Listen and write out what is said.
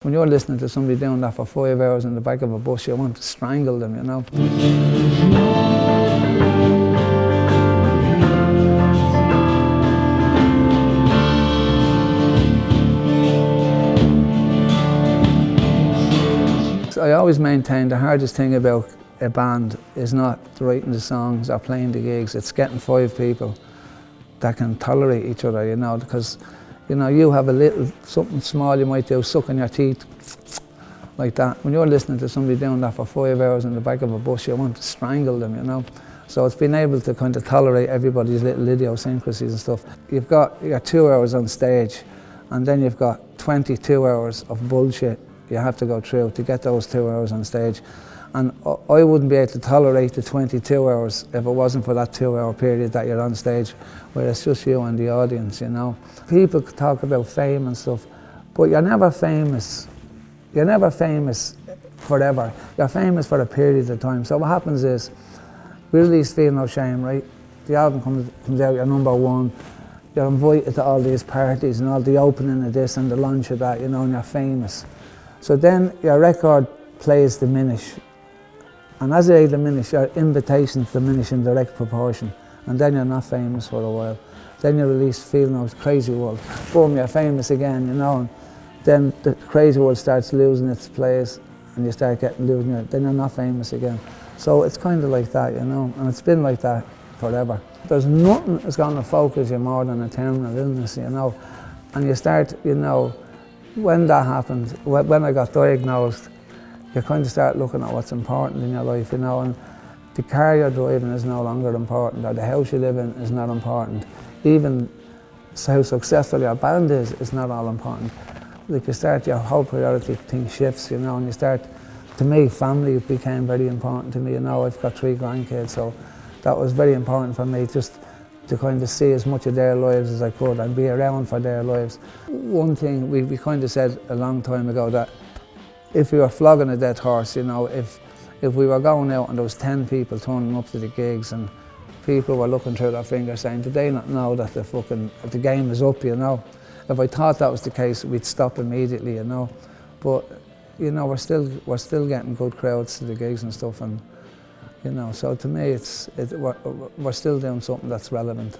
When you're listening to somebody doing that for 5 hours in the back of a bus, you want to strangle them, you know. So I always maintain the hardest thing about a band is not writing the songs or playing the gigs, it's getting 5 people that can tolerate each other, you know, because you know, you have a little, something small you might do, sucking your teeth, like that. When you're listening to somebody doing that for 5 hours in the back of a bus, you want to strangle them, you know. So it's been able to kind of tolerate everybody's little idiosyncrasies and stuff. You've got your 2 hours on stage, and then you've got 22 hours of bullshit you have to go through to get those 2 hours on stage. And I wouldn't be able to tolerate the 22 hours if it wasn't for that 2 hour period that you're on stage, where it's just you and the audience, you know. People talk about fame and stuff, but you're never famous. You're never famous forever. You're famous for a period of time. So what happens is, we release Feel No Shame, right? The album comes out, you're #1. You're invited to all these parties and all the opening of this and the launch of that, you know, and you're famous. So then your record plays diminish. And as they diminish, your invitations diminish in direct proportion. And then you're not famous for a while. Then you release Feel No Crazy World. Boom, you're famous again, you know. And then the Crazy World starts losing its place and you start losing it. Then you're not famous again. So it's kind of like that, you know. And it's been like that forever. There's nothing that's going to focus you more than a terminal illness, you know. And you start, you know, when that happened, when I got diagnosed, you kind of start looking at what's important in your life, you know, and the car you're driving is no longer important, or the house you live in is not important. Even how successful your band is not all important. Like you start, your whole priority thing shifts, you know, and you start, to me, family became very important to me, you know. I've got 3 grandkids, so that was very important for me, just to kind of see as much of their lives as I could and be around for their lives. One thing we kind of said a long time ago, that if we were flogging a dead horse, you know, if we were going out and there was 10 people turning up to the gigs and people were looking through their fingers saying, did they not know that the game is up, you know? If I thought that was the case, we'd stop immediately, you know. But, you know, we're still getting good crowds to the gigs and stuff, and, you know, so to me we're still doing something that's relevant.